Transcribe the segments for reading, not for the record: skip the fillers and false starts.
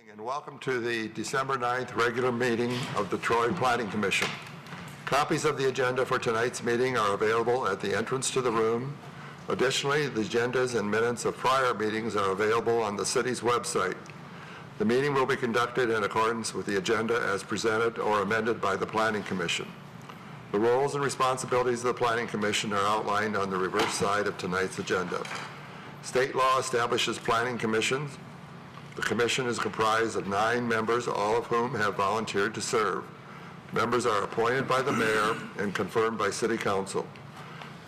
And welcome to the December 9th regular meeting of the Troy Planning Commission. Copies of the agenda for tonight's meeting are available at the entrance to the room. Additionally, the agendas and minutes of prior meetings are available on the city's website. The meeting will be conducted in accordance with the agenda as presented or amended by the Planning Commission. The roles and responsibilities of the Planning Commission are outlined on the reverse side of tonight's agenda. State law establishes planning commissions. The commission is comprised of 9 members, all of whom have volunteered to serve. Members are appointed by the mayor and confirmed by city council.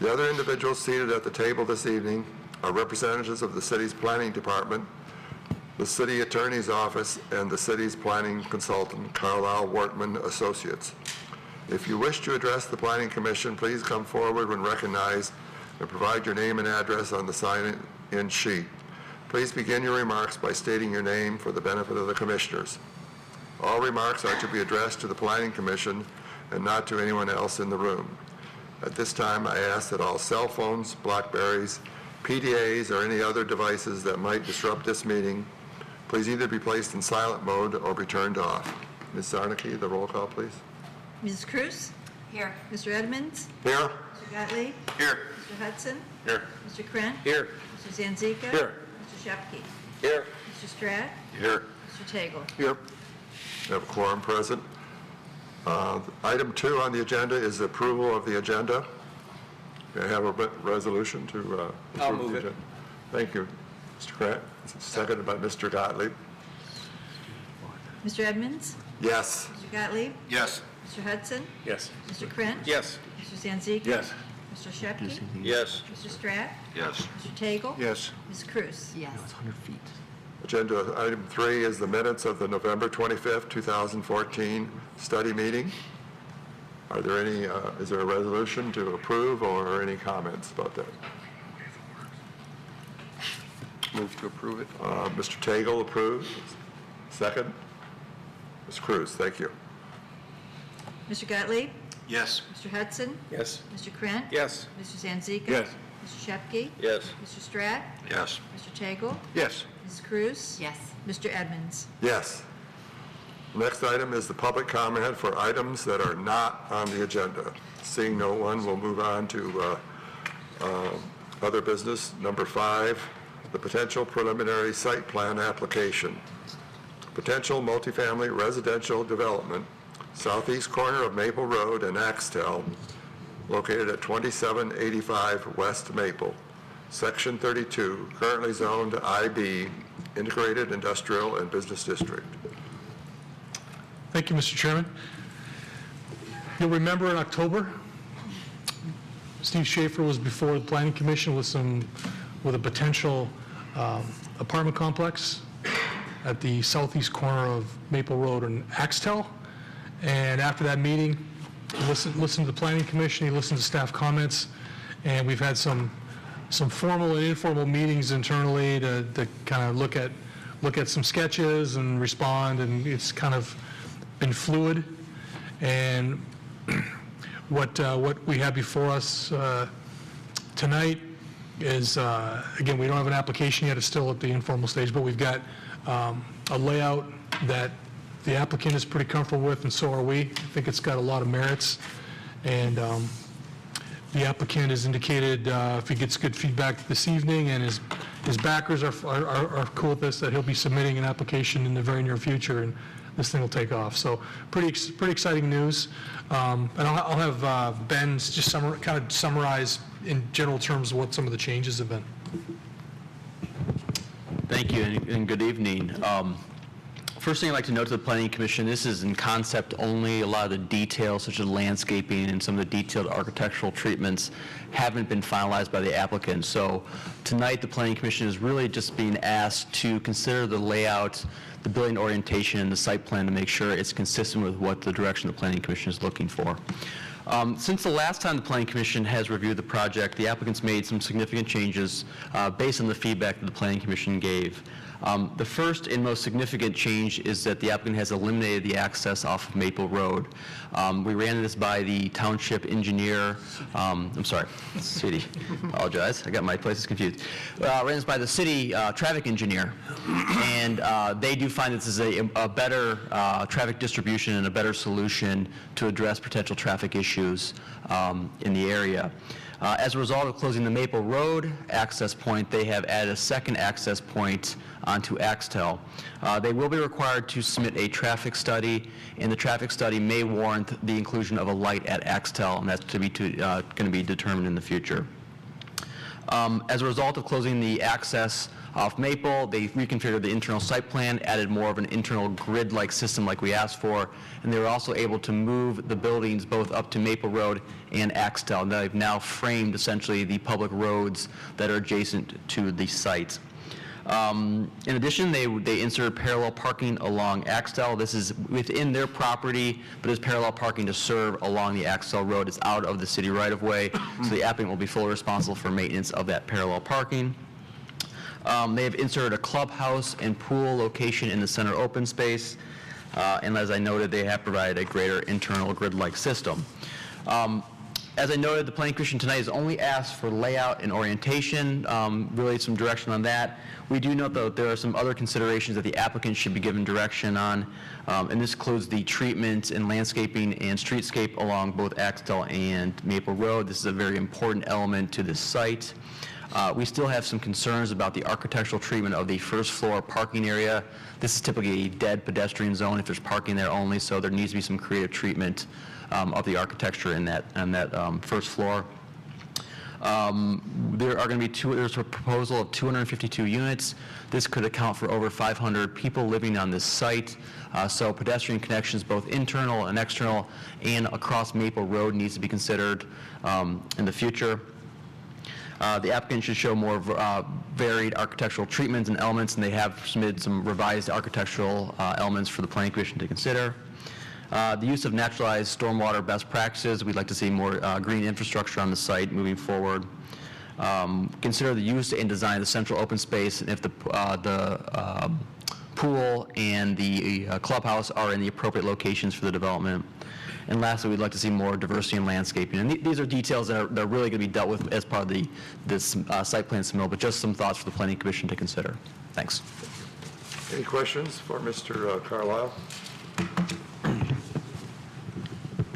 The other individuals seated at the table this evening are representatives of the city's planning department, the city attorney's office, and the city's planning consultant, Carlisle Wortman Associates. If you wish to address the planning commission, please come forward when recognized and provide your name and address on the sign-in sheet. Please begin your remarks by stating your name for the benefit of the commissioners. All remarks are to be addressed to the Planning Commission and not to anyone else in the room. At this time, I ask that all cell phones, Blackberries, PDAs, or any other devices that might disrupt this meeting, please either be placed in silent mode or be turned off. Ms. Zarnicki, the roll call, please. Mrs. Cruz? Here. Mr. Edmonds? Here. Mr. Gottlieb? Here. Mr. Hudson? Here. Mr. Krent? Here. Mr. Zanzika? Here. Mr. Shepke? Here. Mr. Stratt? Here. Mr. Tagle? Here. We have a quorum present. Item 2 on the agenda is the approval of the agenda. May I have a resolution to approve I'll move the it. agenda? Thank you, Mr. Krant. Seconded by Mr. Gottlieb. Mr. Edmonds? Yes. Mr. Gottlieb? Yes. Mr. Hudson? Yes. Mr. Krent? Yes. Mr. Zanzika? Yes. Mr. Shepke? Yes. Mr. Stratt? Yes. Mr. Tagle? Yes. Ms. Cruz? Yes. Agenda item 3 is the minutes of the November 25th, 2014 study meeting. Are there any, is there a resolution to approve or any comments about that? Move to approve it. Mr. Tagle approves. Second? Ms. Cruz, thank you. Mr. Gottlieb? Yes. Mr. Hudson? Yes. Mr. Krent? Yes. Mr. Zanzika? Yes. Mr. Shepke? Yes. Mr. Stratt? Yes. Mr. Tagle? Yes. Ms. Cruz? Yes. Mr. Edmonds? Yes. Next item is the public comment for items that are not on the agenda. Seeing no one, we'll move on to other business. Number 5, the potential preliminary site plan application. Potential multifamily residential development, southeast corner of Maple Road and Axtell, located at 2785 West Maple, Section 32, currently zoned IB, Integrated Industrial and Business District. Thank you, Mr. Chairman. You'll remember in October, Steve Schaefer was before the Planning Commission with a potential apartment complex at the southeast corner of Maple Road and Axtell. And after that meeting, he listened to the Planning Commission, he listened to staff comments, and we've had some formal and informal meetings internally to kind of look at some sketches and respond, and it's kind of been fluid. And what we have before us tonight is, again, we don't have an application yet, it's still at the informal stage, but we've got a layout that the applicant is pretty comfortable with, and so are we. I think it's got a lot of merits, and the applicant has indicated if he gets good feedback this evening and his backers are cool with this, that he'll be submitting an application in the very near future, and this thing will take off. So pretty exciting news. And I'll have Ben just kind of summarize in general terms what some of the changes have been. Thank you, and good evening. First thing I'd like to note to the Planning Commission, this is in concept only. A lot of the details, such as landscaping and some of the detailed architectural treatments, haven't been finalized by the applicant. So tonight, the Planning Commission is really just being asked to consider the layout, the building orientation, and the site plan to make sure it's consistent with what the direction the Planning Commission is looking for. Since the last time the Planning Commission has reviewed the project, the applicant's made some significant changes based on the feedback that the Planning Commission gave. The first and most significant change is that the applicant has eliminated the access off of Maple Road. We ran this by the township engineer, I'm sorry, city, apologize, I got my places confused. Ran this by the city traffic engineer, and they do find this is a better traffic distribution and a better solution to address potential traffic issues in the area. As a result of closing the Maple Road access point, they have added a second access point onto Axtell. They will be required to submit a traffic study, and the traffic study may warrant the inclusion of a light at Axtell, and that's going to be determined in the future. As a result of closing the access off Maple, they reconfigured the internal site plan, added more of an internal grid-like system like we asked for, and they were also able to move the buildings both up to Maple Road and Axtell. They've now framed essentially the public roads that are adjacent to the site. In addition, they inserted parallel parking along Axtell. This is within their property, but is parallel parking to serve along the Axtell Road. It's out of the city right-of-way, so the applicant will be fully responsible for maintenance of that parallel parking. They have inserted a clubhouse and pool location in the center open space, and as I noted, they have provided a greater internal grid-like system. As I noted, the Planning Commission tonight has only asked for layout and orientation, really some direction on that. We do note, though, that there are some other considerations that the applicant should be given direction on, and this includes the treatment and landscaping and streetscape along both Axtell and Maple Road. This is a very important element to this site. We still have some concerns about the architectural treatment of the first floor parking area. This is typically a dead pedestrian zone if there's parking there only, so there needs to be some creative treatment of the architecture in that first floor. There are going to be there's a proposal of 252 units. This could account for over 500 people living on this site. So pedestrian connections, both internal and external, and across Maple Road needs to be considered in the future. The applicant should show more varied architectural treatments and elements, and they have submitted some revised architectural elements for the Planning Commission to consider. The use of naturalized stormwater best practices. We'd like to see more green infrastructure on the site moving forward. Consider the use and design of the central open space, and if the pool and the clubhouse are in the appropriate locations for the development. And lastly, we'd like to see more diversity in landscaping. And these are details that are really going to be dealt with as part of this site plan submittal, but just some thoughts for the Planning Commission to consider. Thanks. Any questions for Mr. Carlisle?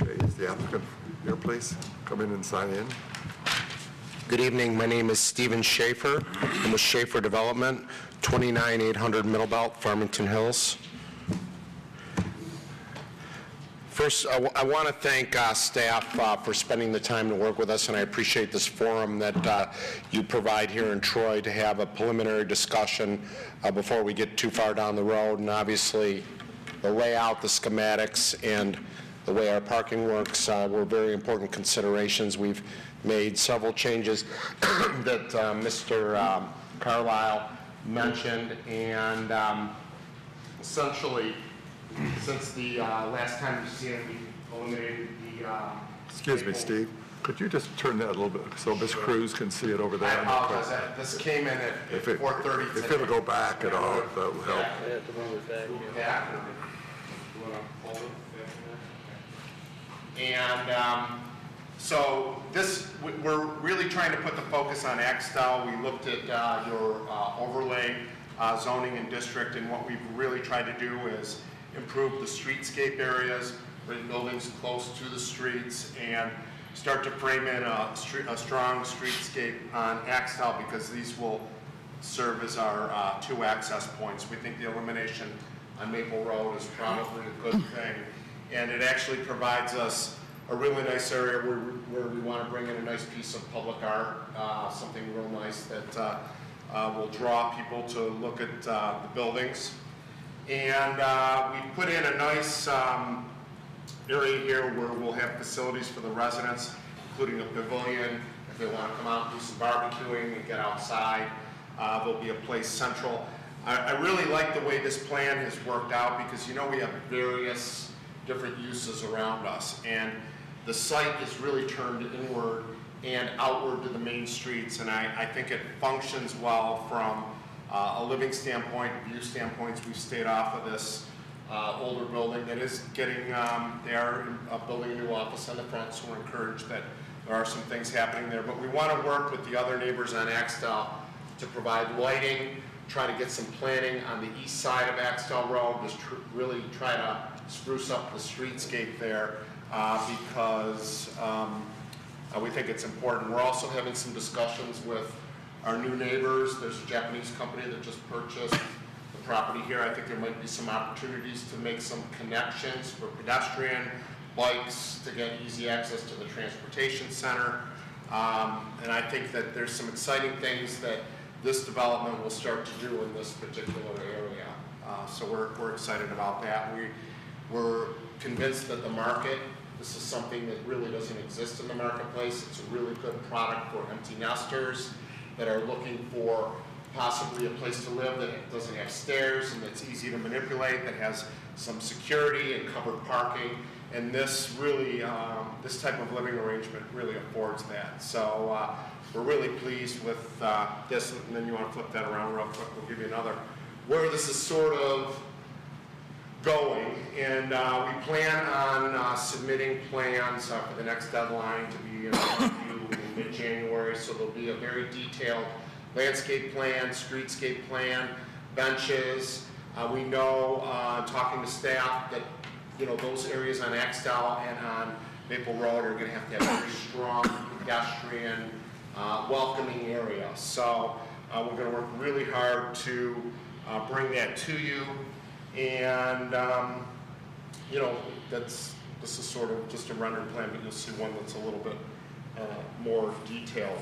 Okay, is the applicant here, please? Come in and sign in. Good evening. My name is Stephen Schaefer. I'm with Schaefer Development, 29800 Middlebelt, Farmington Hills. First, I want to thank staff for spending the time to work with us, and I appreciate this forum that you provide here in Troy to have a preliminary discussion before we get too far down the road. And obviously, the layout, the schematics, and the way our parking works were very important considerations. We've made several changes that Mr. Carlisle mentioned, and essentially, since the last time we've seen it, we eliminated the... Excuse me, Steve. Could you just turn that a little bit so Ms. Cruz can see it over there? I apologize. This came in at 4:30 today. If it'll go back at all, that will help. Yeah. And so we're really trying to put the focus on Axtell. We looked at your overlay zoning and district, and what we've really tried to do is improve the streetscape areas, bring buildings close to the streets, and start to frame in a strong streetscape on Axtell, because these will serve as our two access points. We think the elimination on Maple Road is probably a good thing, and it actually provides us a really nice area where we want to bring in a nice piece of public art, something real nice that will draw people to look at the buildings. And we put in a nice area here where we'll have facilities for the residents, including a pavilion. If they want to come out and do some barbecuing and get outside, there'll be a place central. I really like the way this plan has worked out, because we have various different uses around us, and the site is really turned inward and outward to the main streets, and I think it functions well from a living standpoint, view standpoints, we've stayed off of this older building that is getting, they are building a new office on the front, so we're encouraged that there are some things happening there. But we want to work with the other neighbors on Axtell to provide lighting, try to get some planning on the east side of Axtell Road, just really try to spruce up the streetscape there because we think it's important. We're also having some discussions with our new neighbors. There's a Japanese company that just purchased the property here. I think there might be some opportunities to make some connections for pedestrian, bikes, to get easy access to the transportation center. And I think that there's some exciting things that this development will start to do in this particular area. So we're excited about that. We're convinced that the market, this is something that really doesn't exist in the marketplace. It's a really good product for empty nesters that are looking for possibly a place to live that doesn't have stairs and that's easy to manipulate, that has some security and covered parking. And this really, this type of living arrangement really affords that. So we're really pleased with this. And then you want to flip that around real quick, we'll give you another. Where this is sort of going, and we plan on submitting plans for the next deadline to be in mid-January, so there'll be a very detailed landscape plan, streetscape plan, benches. We know, talking to staff, that those areas on Axtell and on Maple Road are going to have very strong pedestrian, welcoming area. So we're going to work really hard to bring that to you. And, this is sort of just a rendered plan, but you'll see one that's a little bit more detailed.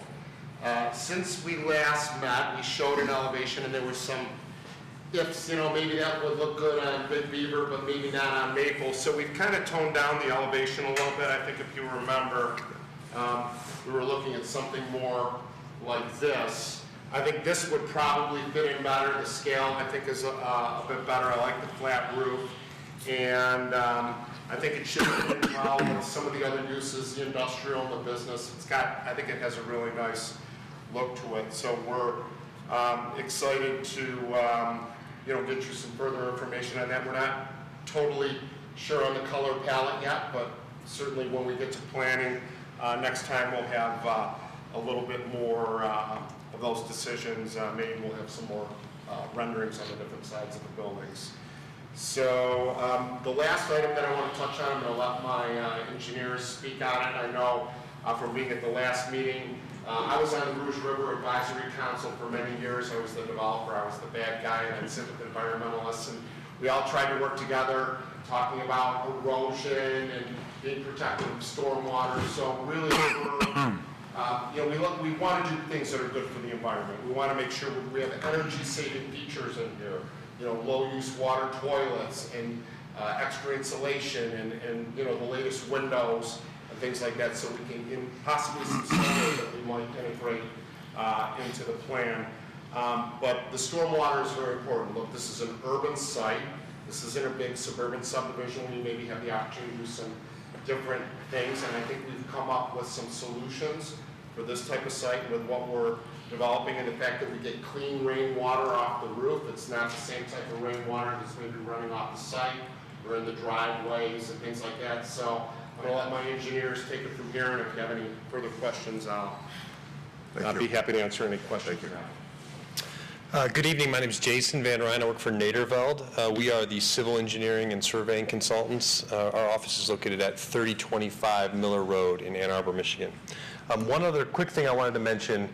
Since we last met, we showed an elevation, and there were some ifs, maybe that would look good on Big Beaver, but maybe not on Maple. So we've kind of toned down the elevation a little bit. I think if you remember, we were looking at something more like this. I think this would probably fit in better. The scale, I think, is a bit better. I like the flat roof. And I think it should fit in well with some of the other uses, the industrial and the business. I think it has a really nice look to it. So we're excited to, get you some further information on that. We're not totally sure on the color palette yet, but certainly when we get to planning next time, we'll have a little bit more of those decisions made. We'll have some more renderings on the different sides of the buildings. So the last item that I want to touch on, I'm going to let my engineers speak on it. I know from being at the last meeting, I was on the Rouge River Advisory Council for many years. I was the developer, I was the bad guy, and I'd sit with environmentalists, and we all tried to work together, talking about erosion and being protective of stormwater. So really, we want to do things that are good for the environment. We want to make sure we have energy-saving features in here. Low-use water toilets and extra insulation and the latest windows and things like that, so we can possibly some solar that we might integrate into the plan. But the stormwater is very important. Look, this is an urban site. This isn't a big suburban subdivision. We maybe have the opportunity to do some different things, and I think we've come up with some solutions for this type of site with what we're developing, and the fact that we get clean rainwater off the roof. It's not the same type of rainwater that's maybe running off the site or in the driveways and things like that. So I'm going to let my engineers take it from here, and if you have any further questions, I'll be happy to answer any questions you have. Good evening. My name is Jason Van Ryn. I work for Naderveld. We are the civil engineering and surveying consultants. Our office is located at 3025 Miller Road in Ann Arbor, Michigan. One other quick thing I wanted to mention,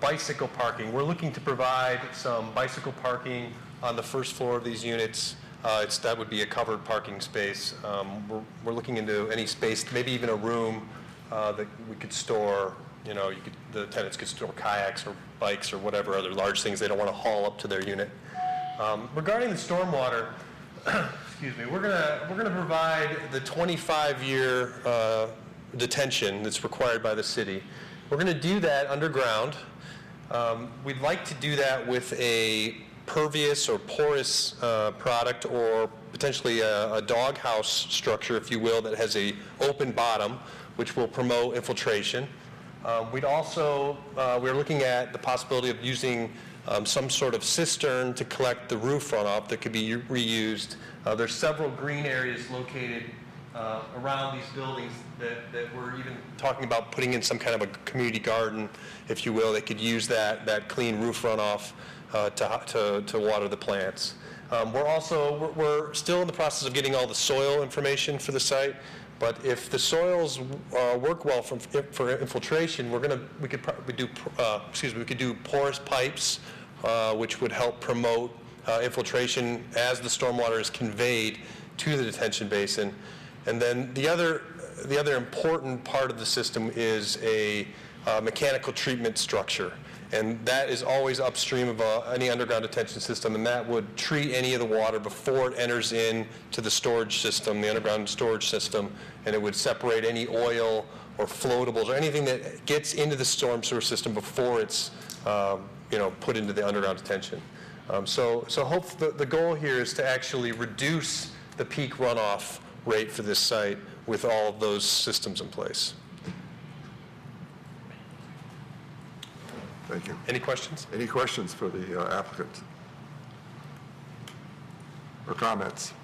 bicycle parking. We're looking to provide some bicycle parking on the first floor of these units. That would be a covered parking space. We're looking into any space, maybe even a room that we could store, the tenants could store kayaks or bikes or whatever other large things they don't want to haul up to their unit. Regarding the stormwater, excuse me, we're gonna provide the 25-year detention that's required by the city. We're going to do that underground. We'd like to do that with a pervious or porous product, or potentially a doghouse structure, if you will, that has a open bottom, which will promote infiltration. We're looking at the possibility of using some sort of cistern to collect the roof runoff that could be reused. There's several green areas located around these buildings that we're even talking about putting in some kind of a community garden, if you will, that could use that clean roof runoff to water the plants. We're still in the process of getting all the soil information for the site, but if the soils work well for infiltration, we could do porous pipes, which would help promote infiltration as the stormwater is conveyed to the detention basin. And then the other important part of the system is a mechanical treatment structure. And that is always upstream of any underground detention system, and that would treat any of the water before it enters into the storage system, the underground storage system, and it would separate any oil or floatables or anything that gets into the storm sewer system before it's put into the underground detention. So the goal here is to actually reduce the peak runoff rate for this site with all of those systems in place. Thank you. Any questions? Any questions for the applicant? Or comments?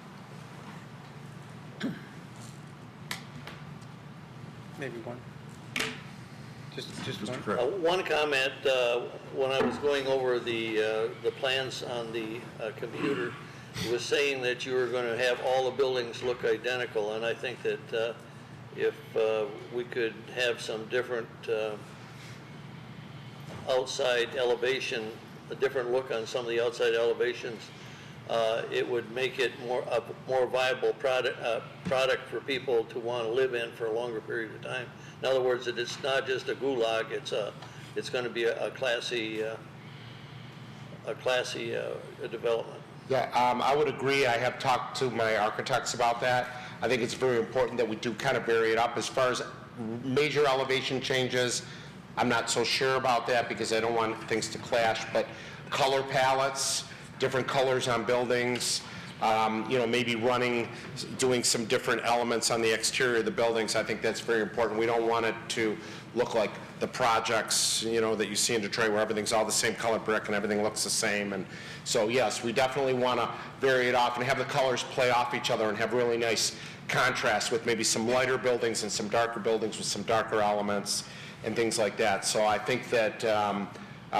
Maybe one. Just Mr. one. Kraft. One comment, when I was going over the plans on the computer, it was saying that you were going to have all the buildings look identical, and I think that if we could have some different outside elevation, a different look on some of the outside elevations, it would make it a more viable product for people to want to live in for a longer period of time. In other words, that it's not just a gulag; it's going to be a classy development. Yeah, I would agree. I have talked to my architects about that. I think it's very important that we do kind of vary it up. As far as major elevation changes, I'm not so sure about that because I don't want things to clash, but color palettes, different colors on buildings, maybe doing some different elements on the exterior of the buildings, I think that's very important. We don't want it to look like the projects, that you see in Detroit where everything's all the same color brick and everything looks the same. And so, yes, we definitely want to vary it off and have the colors play off each other and have really nice contrast with maybe some lighter buildings and some darker buildings with some darker elements and things like that. So I think that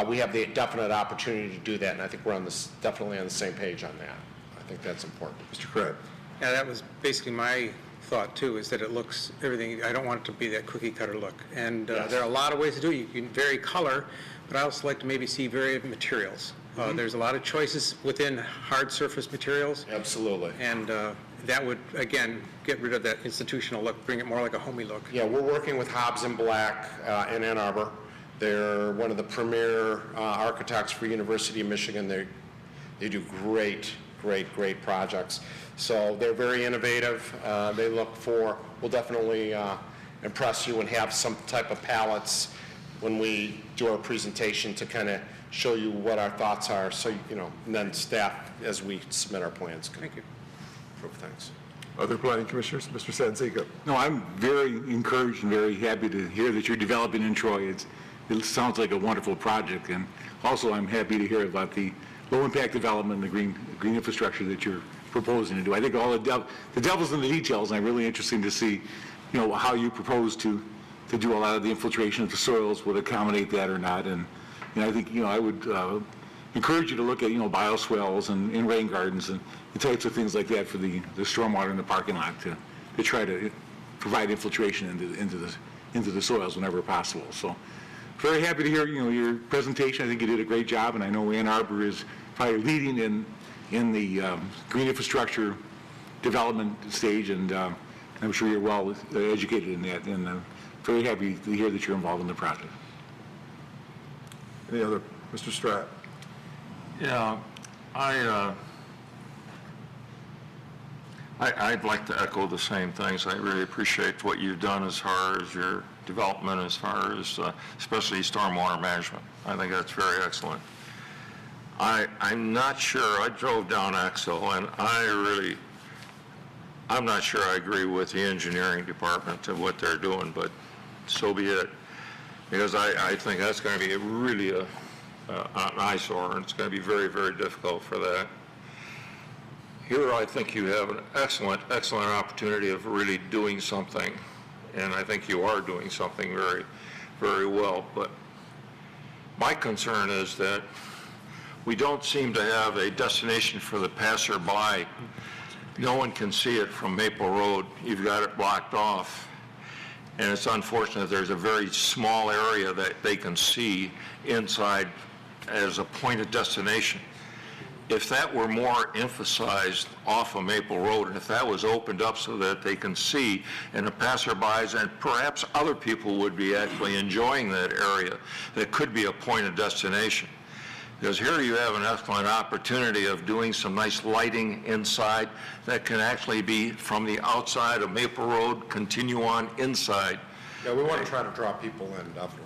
we have the definite opportunity to do that, and I think we're definitely on the same page on that. I think that's important. Mr. Kraft. Yeah, that was basically my thought too, is that it looks everything, I don't want it to be that cookie cutter look. And there are a lot of ways to do it. You can vary color, but I also like to maybe see varied materials. There's a lot of choices within hard surface materials. Absolutely. And that would, again, get rid of that institutional look, bring it more like a homey look. Yeah, we're working with Hobbs & Black in Ann Arbor. They're one of the premier architects for University of Michigan. They do great projects. So they're very innovative. We'll definitely impress you and have some type of palettes when we do our presentation to kind of show you what our thoughts are, so, and then staff, as we submit our plans, can Thank you. approve things. Other planning commissioners? Mr. Sanzica. No, I'm very encouraged and very happy to hear that you're developing in Troy. It sounds like a wonderful project, and also I'm happy to hear about the low-impact development and the green infrastructure that you're proposing to do. I think all the devil's in the details, and I'm really interested to see, how you propose to do a lot of the infiltration of the soils, would accommodate that or not. And I think, I would encourage you to look at, bioswales and rain gardens and the types of things like that for the stormwater in the parking lot to try to provide infiltration into the soils whenever possible. So very happy to hear, your presentation. I think you did a great job, and I know Ann Arbor is probably leading in the green infrastructure development stage, and I'm sure you're well educated in that, and very happy to hear that you're involved in the project. Any other? Mr. Stratt. Yeah, I'd like to echo the same things. I really appreciate what you've done as far as your development, as far as especially stormwater management. I think that's very excellent. I'm not sure. I drove down Exo, and I'm not sure I agree with the engineering department and what they're doing, but so be it. Because I think that's going to be really an eyesore, and it's going to be very, very difficult for that. Here, I think you have an excellent, excellent opportunity of really doing something, and I think you are doing something very, very well. But my concern is that we don't seem to have a destination for the passerby. No one can see it from Maple Road. You've got it blocked off. And it's unfortunate there's a very small area that they can see inside as a point of destination. If that were more emphasized off of Maple Road, and if that was opened up so that they can see, and the passerbys and perhaps other people would be actually enjoying that area, that could be a point of destination. Because here you have an excellent opportunity of doing some nice lighting inside that can actually be from the outside of Maple Road, continue on inside. Yeah, we want to try to draw people in, definitely.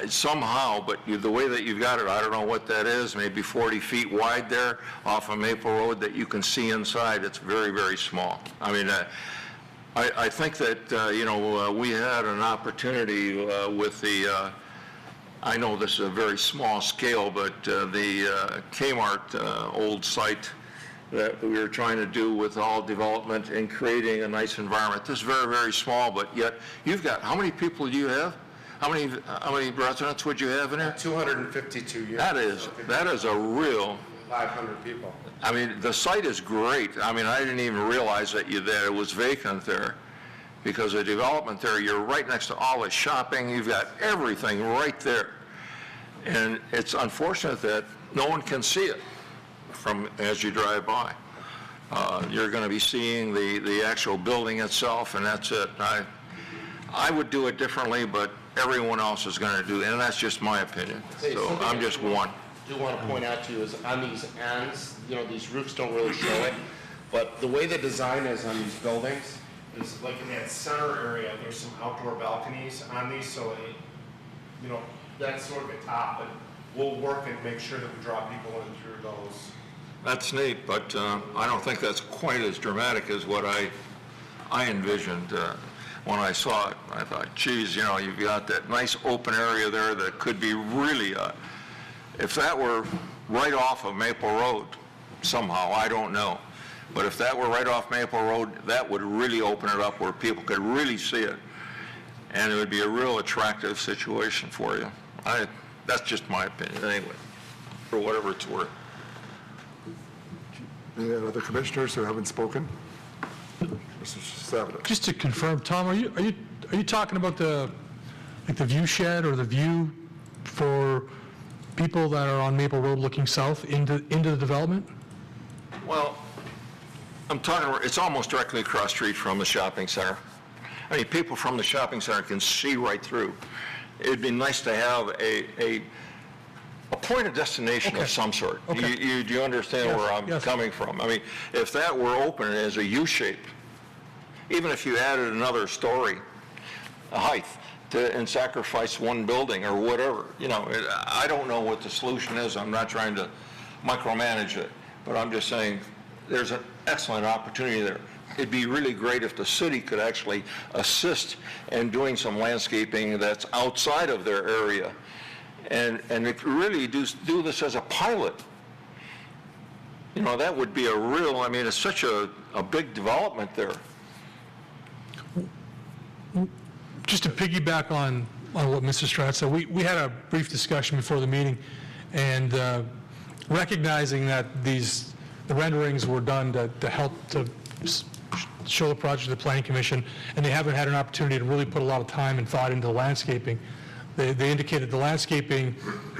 Somehow, but the way that you've got it, I don't know what that is, maybe 40 feet wide there off of Maple Road that you can see inside. It's very, very small. I mean, I think that, we had an opportunity with the, I know this is a very small scale, but the Kmart old site that we were trying to do with all development and creating a nice environment. This is very, very small, but yet you've got, how many people do you have? How many residents would you have in here? 252 years. That is a real, 500 people. I mean, the site is great. I mean, I didn't even realize that it was vacant there, because the development there, you're right next to all the shopping, you've got everything right there. And it's unfortunate that no one can see it from as you drive by. You're going to be seeing the actual building itself, and that's it. I would do it differently, but everyone else is going to do it, and that's just my opinion. So I'm just one. I do want to point out to you is on these ends, these roofs don't really show it, but the way the design is on these buildings is like in that center area, there's some outdoor balconies on these, so that's sort of a top, but we'll work and make sure that we draw people in through those. That's neat, but I don't think that's quite as dramatic as what I envisioned. When I saw it, I thought, geez, you've got that nice open area there that could be really, if that were right off of Maple Road, somehow, I don't know. But if that were right off Maple Road, that would really open it up where people could really see it. And it would be a real attractive situation for you. That's just my opinion anyway, for whatever it's worth. Any other commissioners who haven't spoken? Mr. Savinovich. Just to confirm, Tom, are you talking about the view shed or the view for people that are on Maple Road looking south into the development? Well, I'm talking, it's almost directly across the street from the shopping center. I mean, people from the shopping center can see right through. It'd be nice to have a point of destination of some sort. Okay. Do you understand where I'm coming from? I mean, if that were open as a U-shape, even if you added another story, a height, and sacrifice one building or whatever, I don't know what the solution is. I'm not trying to micromanage it, but I'm just saying there's an excellent opportunity there. It'd be really great if the city could actually assist in doing some landscaping that's outside of their area, and if really do this as a pilot. That would be a real, I mean, it's such a big development there. Just to piggyback on what Mr. Stratt said, we had a brief discussion before the meeting, and recognizing that the renderings were done to help to show the project to the Planning Commission, and they haven't had an opportunity to really put a lot of time and thought into the landscaping. They indicated the landscaping,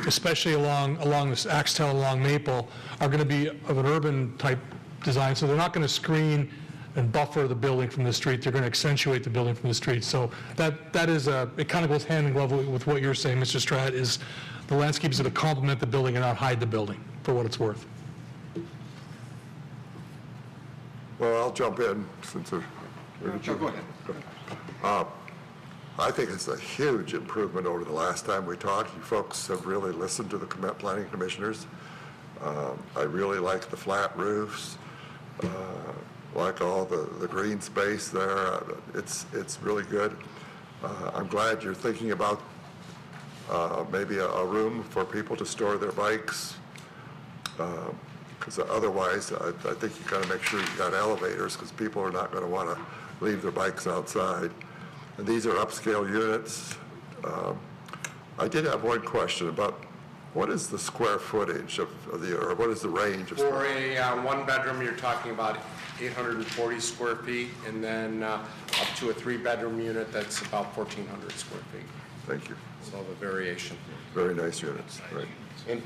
especially along this Axtell, along Maple, are going to be of an urban type design, so they're not going to screen and buffer the building from the street. They're going to accentuate the building from the street. So that is it kind of goes hand in glove with what you're saying, Mr. Stratt, is the landscape is going to complement the building and not hide the building, for what it's worth. Well, I'll jump in since go ahead. I think it's a huge improvement over the last time we talked. You folks have really listened to the planning commissioners. I really like the flat roofs, like all the green space there. It's really good. I'm glad you're thinking about maybe a room for people to store their bikes, because otherwise, I think you got to make sure you got elevators, because people are not going to want to leave their bikes outside. And these are upscale units. I did have one question about what is the square footage of the, or what is the range of? For a one-bedroom, you're talking about 840 square feet, and then up to a three-bedroom unit, that's about 1,400 square feet. Thank you. So the variation. Very nice units, right?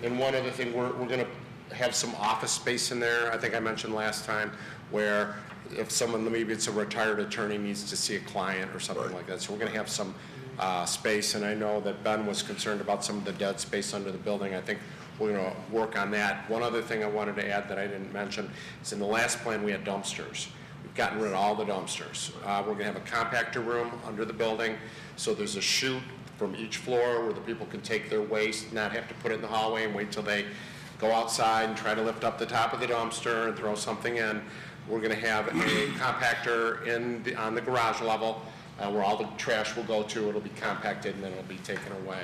And one other thing, we're going to have some office space in there, I think I mentioned last time, where if someone, maybe it's a retired attorney, needs to see a client or something like that. So we're going to have some space, and I know that Ben was concerned about some of the dead space under the building. I think we're going to work on that. One other thing I wanted to add that I didn't mention is in the last plan we had dumpsters. We've gotten rid of all the dumpsters. We're going to have a compactor room under the building, so there's a chute from each floor where the people can take their waste, not have to put it in the hallway and wait till they go outside and try to lift up the top of the dumpster and throw something in. We're going to have a compactor on the garage level where all the trash will go to. It'll be compacted and then it'll be taken away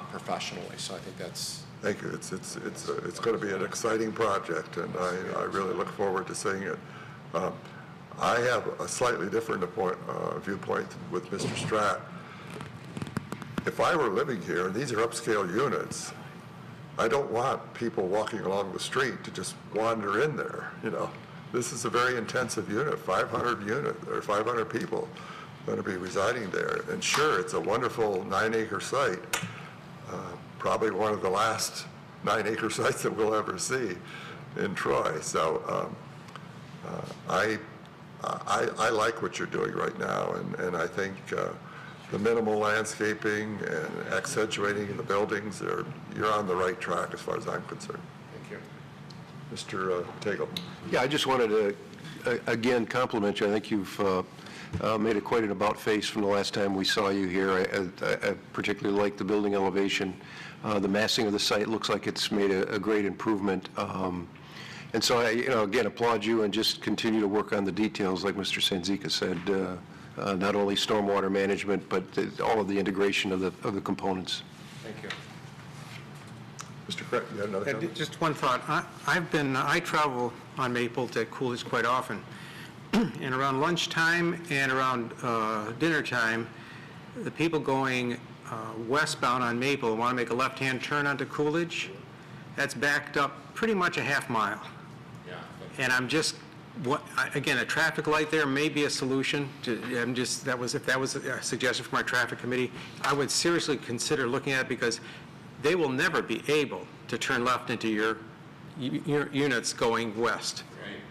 professionally. So I think that's... Thank you. It's going to be an exciting project, and I really look forward to seeing it. I have a slightly different viewpoint with Mr. Stratt. If I were living here, and these are upscale units, I don't want people walking along the street to just wander in there, you know. This is a very intensive unit, 500 people going to be residing there. And sure, it's a wonderful 9-acre site, probably one of the last 9-acre sites that we'll ever see in Troy. So I like what you're doing right now, and I think the minimal landscaping and accentuating the buildings, you're on the right track as far as I'm concerned. Thank you. Mr. Tagle. Yeah, I just wanted to, again, compliment you. I think you've made quite an about-face from the last time we saw you here. I particularly like the building elevation. The massing of the site looks like it's made a great improvement. And so I, again, applaud you and just continue to work on the details, like Mr. Sanzika said, not only stormwater management, but all of the integration of the components. Thank you. Mr. Craig, you had another comment? Just one thought. I travel on Maple to Coolidge quite often. And around lunchtime and around dinner time, the people going westbound on Maple want to make a left-hand turn onto Coolidge. That's backed up pretty much a half mile. Yeah. And I'm just, again, a traffic light there may be a solution. If that was a suggestion from our traffic committee, I would seriously consider looking at it, because they will never be able to turn left into your units going west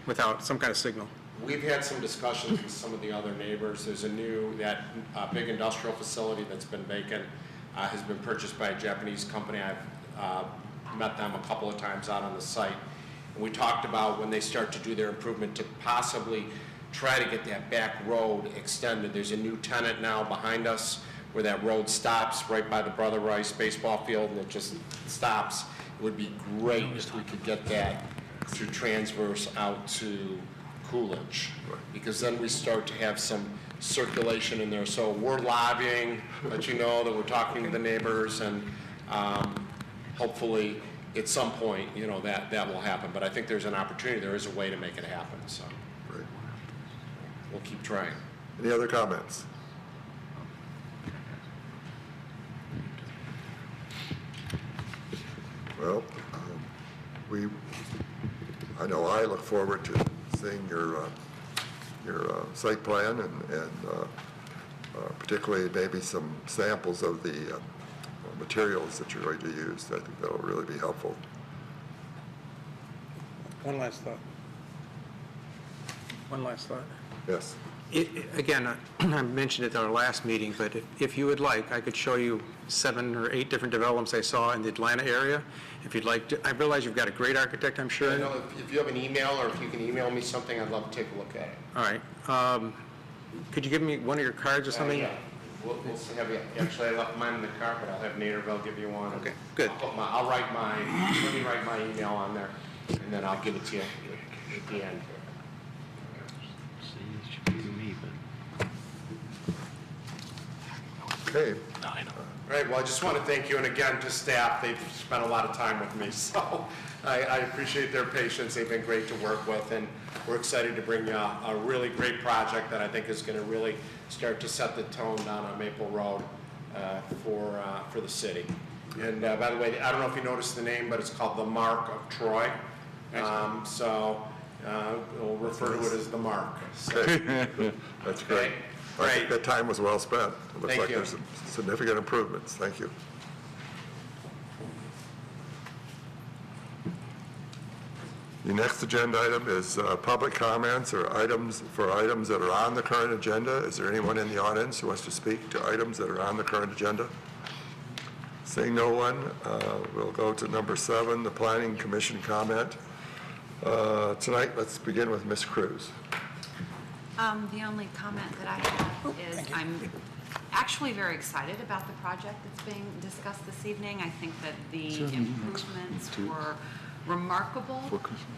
without some kind of signal. We've had some discussions with some of the other neighbors. There's that big industrial facility that's been vacant has been purchased by a Japanese company. I've met them a couple of times out on the site. And we talked about when they start to do their improvement to possibly try to get that back road extended. There's a new tenant now behind us where that road stops right by the Brother Rice baseball field, and it just stops. It would be great if we could get that through transverse out to Coolidge, because then we start to have some circulation in there. So we're lobbying, let you know that we're talking to the neighbors, and hopefully at some point, that will happen. But I think there's an opportunity. There is a way to make it happen. So we'll keep trying. Any other comments? Well, I know I look forward to seeing your site plan and particularly maybe some samples of the materials that you're going to use. I think that'll really be helpful. One last thought. Yes. Again, I mentioned it at our last meeting, but if you would like, I could show you 7 or 8 different developments I saw in the Atlanta area. If you'd like to, I realize you've got a great architect, I'm sure. I know if you have an email, or if you can email me something, I'd love to take a look at it. All right. Could you give me one of your cards or something? Yeah. We'll have you. Actually, I left mine in the car, but I'll have Naderville give you one. Okay, good. I'll write let me write my email on there, and then I'll give it to you at the end. Okay. All right, well, I just want to thank you, and again, to staff, they've spent a lot of time with me, so I appreciate their patience. They've been great to work with, and we're excited to bring you a really great project that I think is going to really start to set the tone down on Maple Road for the city. And by the way, I don't know if you noticed the name, but it's called the Mark of Troy. We'll refer to it as the Mark. So, That's great. Okay. I think that time was well spent. It looks Thank like you. there's some significant improvements. Thank you. The next agenda item is public comments or items that are on the current agenda. Is there anyone in the audience who wants to speak to items that are on the current agenda? Seeing no one, we'll go to number 7, the Planning Commission comment. Tonight, let's begin with Ms. Cruz. The only comment that I have is I'm actually very excited about the project that's being discussed this evening. I think that the improvements were remarkable.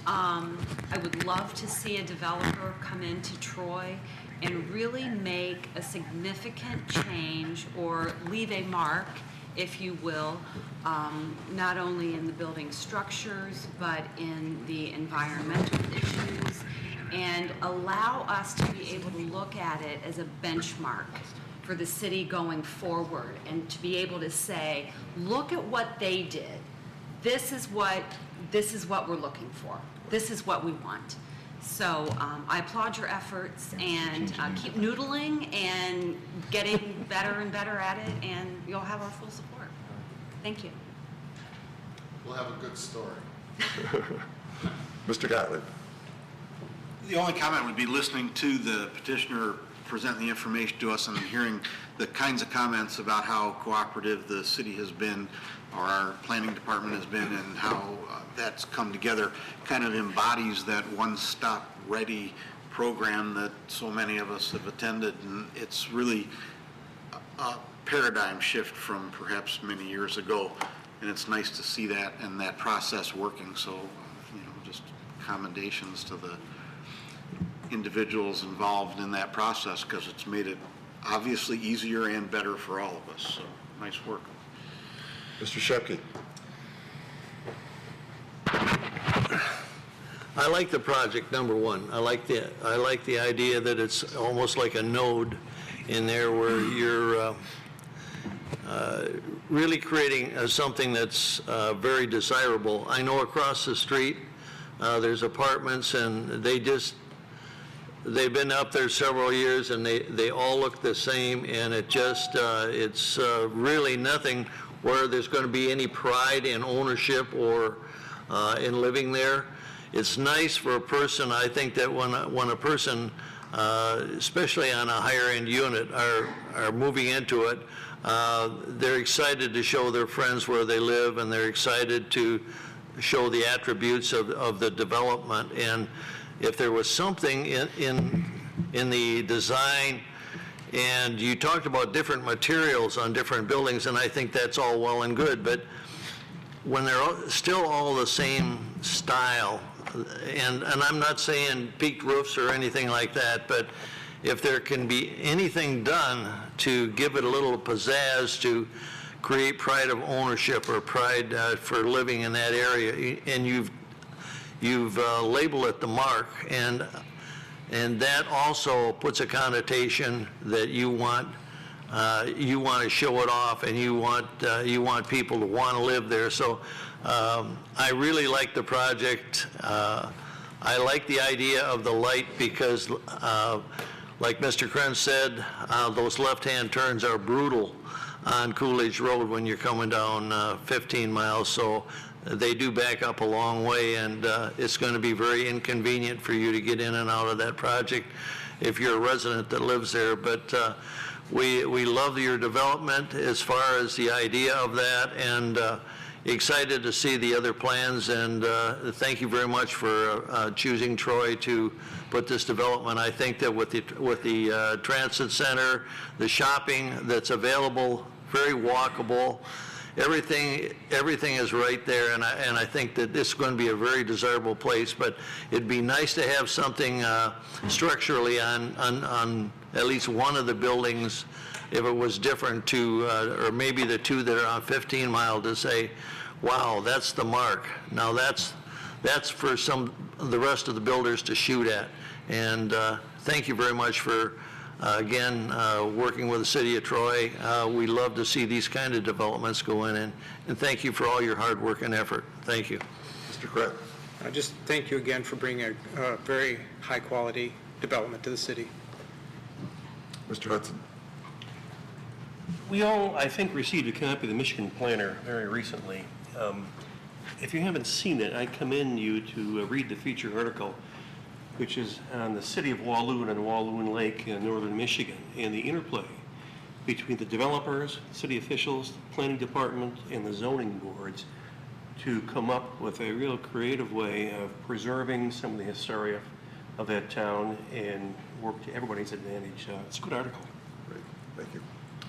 I would love to see a developer come into Troy and really make a significant change or leave a mark, if you will, not only in the building structures, but in the environmental issues, and allow us to be able to look at it as a benchmark for the city going forward, and to be able to say, look at what they did. This is what we're looking for. This is what we want. So I applaud your efforts, and keep noodling and getting better and better at it, and you'll have our full support. Thank you. We'll have a good story. Mr. Gottlieb. The only comment would be listening to the petitioner present the information to us and hearing the kinds of comments about how cooperative the city has been, or our planning department has been, and how that's come together, kind of embodies that one-stop ready program that so many of us have attended, and it's really a paradigm shift from perhaps many years ago, and it's nice to see that and that process working. So, just commendations to the individuals involved in that process, because it's made it obviously easier and better for all of us. So, nice work. Mr. Shepke. I like the project, number one. I like the idea that it's almost like a node in there where you're really creating something that's very desirable. I know across the street there's apartments, and they've been up there several years, and they all look the same, and it's really nothing where there's going to be any pride in ownership or in living there. It's nice for a person. I think that when a person, especially on a higher end unit, are moving into it, they're excited to show their friends where they live, and they're excited to show the attributes of the development. And if there was something in the design, and you talked about different materials on different buildings, and I think that's all well and good, but when they're still all the same style, and I'm not saying peaked roofs or anything like that, but if there can be anything done to give it a little pizzazz, to create pride of ownership or pride for living in that area, and you've labeled it the Mark, and that also puts a connotation that you want to show it off, and you want people to want to live there. So I really like the project. I like the idea of the light because, like Mr. Krenz said, those left-hand turns are brutal on Coolidge Road when you're coming down 15 miles. So they do back up a long way, and it's going to be very inconvenient for you to get in and out of that project if you're a resident that lives there. But we love your development as far as the idea of that, and excited to see the other plans, and thank you very much for choosing Troy to put this development. I think that with the transit center, the shopping that's available, very walkable, everything is right there, and I think that this is going to be a very desirable place. But it'd be nice to have something structurally on at least one of the buildings if it was different to, or maybe the two that are on 15 Mile to say, wow, that's the mark. Now that's for the rest of the builders to shoot at. And thank you very much for, again, working with the city of Troy. We love to see these kind of developments go in, and thank you for all your hard work and effort. Thank you. Mr. Krett. Just thank you again for bringing a very high-quality development to the city. Mr. Hudson. We all, I think, received a copy of the Michigan Planner very recently. If you haven't seen it, I commend you to read the feature article, which is on the city of Walloon and Walloon Lake in northern Michigan, and the interplay between the developers, city officials, the planning department, and the zoning boards to come up with a real creative way of preserving some of the hysteria of that town and work to everybody's advantage. It's a good article. Great, thank you.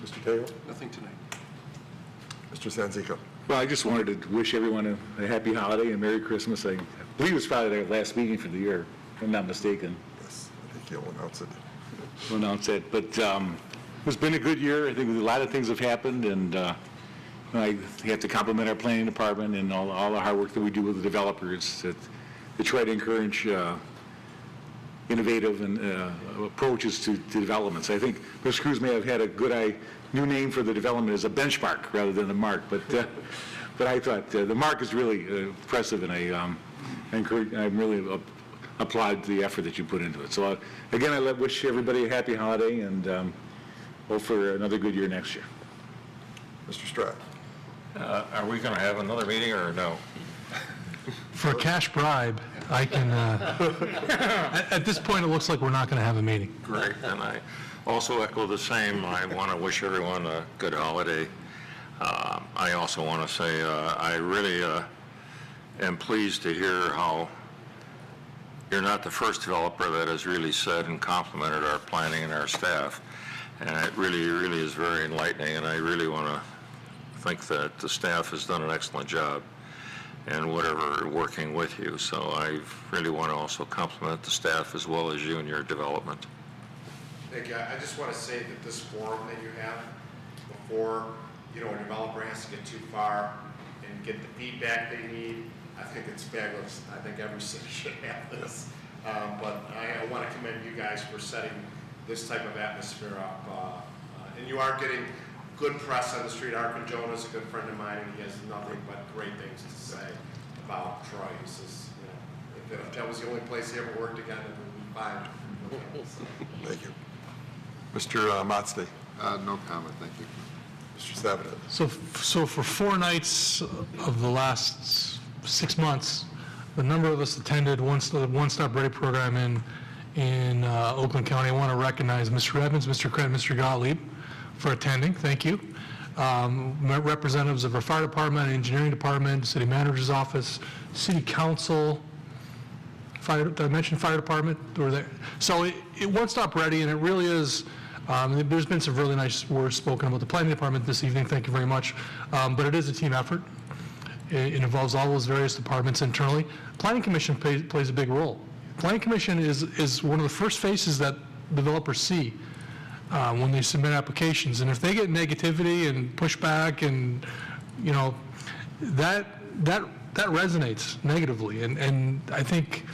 Mr. Taylor? Nothing tonight. Mr. Sanzico? Well, I just wanted to wish everyone a happy holiday and Merry Christmas. I believe it's probably their last meeting for the year, if I'm not mistaken. Yes, I think you'll announce it. We'll announce it. But it's been a good year. I think a lot of things have happened, and I have to compliment our planning department and all the hard work that we do with the developers to try to encourage innovative and approaches to developments. I think Mr. Cruz may have had a good new name for the development as a benchmark rather than the mark, but I thought the mark is really impressive, and I really applaud the effort that you put into it. So again, I wish everybody a happy holiday, and hope for another good year next year. Mr. Stratt? Are we going to have another meeting or no? For a cash bribe, I can, at this point, it looks like we're not going to have a meeting. Great, and I also echo the same. I want to wish everyone a good holiday. I also want to say I really am pleased to hear how you're not the first developer that has really said and complimented our planning and our staff, and it really, really is very enlightening, and I really want to think that the staff has done an excellent job and whatever working with you. So I really want to also compliment the staff as well as you and your development. Thank you. I just want to say that this forum that you have before, a developer has to get too far and get the feedback they need, I think it's fabulous. I think every city should have this. But I want to commend you guys for setting this type of atmosphere up. And you are getting good press on the street. Arkin Jonah is a good friend of mine, and he has nothing but great things to say about Troy. He says, if that was the only place he ever worked again, it would be fine. Thank you. Mr. Motzley? No comment, thank you. Mr. Sabato? So for 4 nights of the last 6 months, the number of us attended the One Stop Ready program in Oakland County. I want to recognize Mr. Evans, Mr. Krett, Mr. Gottlieb for attending. Thank you. Representatives of our fire department, engineering department, city manager's office, city council, did I mention fire department? Were there? So it One Stop Ready, and it really is. There's been some really nice words spoken about the planning department this evening. Thank you very much. But it is a team effort. It involves all those various departments internally. Planning Commission plays a big role. Planning Commission is one of the first faces that developers see when they submit applications. And if they get negativity and pushback, and that resonates negatively. And I think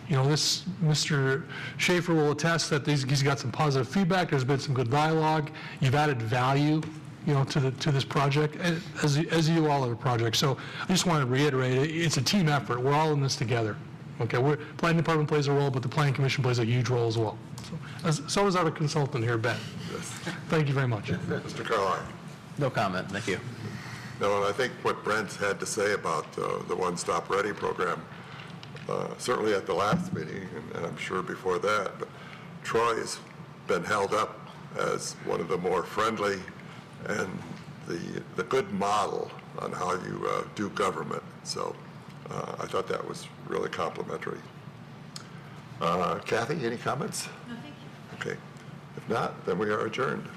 this Mr. Schaefer will attest that he's got some positive feedback. There's been some good dialogue. You've added value, to this project, as you all other projects. So I just want to reiterate, it's a team effort. We're all in this together. Okay, planning department plays a role, but the planning commission plays a huge role as well. So does our consultant here, Ben. Yes. Thank you very much. Mr. Carline? No comment, thank you. No, and I think what Brent had to say about the One Stop Ready program, certainly at the last meeting, and I'm sure before that, but Troy has been held up as one of the more friendly and the good model on how you do government. So I thought that was really complimentary. Kathy, any comments? No, thank you. Okay. If not, then we are adjourned.